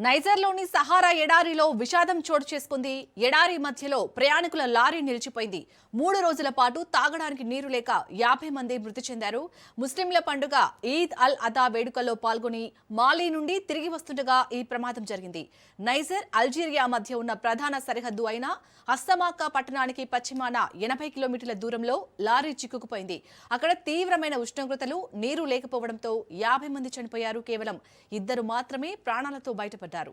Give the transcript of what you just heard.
నైజర్లోని Sahara ఎడారిలో విషాదం చోటు చేసుకుంది. ఎడారి మధ్యలో ప్రయాణికుల లారీ నిలిచిపోయింది. 3 రోజుల పాటు తాగడానికి నీరు లేక 50 మంది మృతి చెందారు. ముస్లింల పండుగ ఈద్ అల్ అదా వేడుకల్లో పాల్గొని మాలి నుండి తిరిగి వస్తుండగా ఈ ప్రమాదం జరిగింది. నైజర్, అల్జీరియా మధ్య ఉన్న ప్రధాన సరిహద్దు అయిన అస్తమాకా పట్టణానికి పశ్చిమాన 80 కిలోమీటర్ల దూరంలో లారీ చిక్కుకుపోయింది. అక్కడ తీవ్రమైన ఉష్ణోగ్రతలు, నీరు లేకపోవడంతో 50 మంది చనిపోయారు. కేవలం 2 మాత్రమే ప్రాణాలతో బయటపడ్డారు.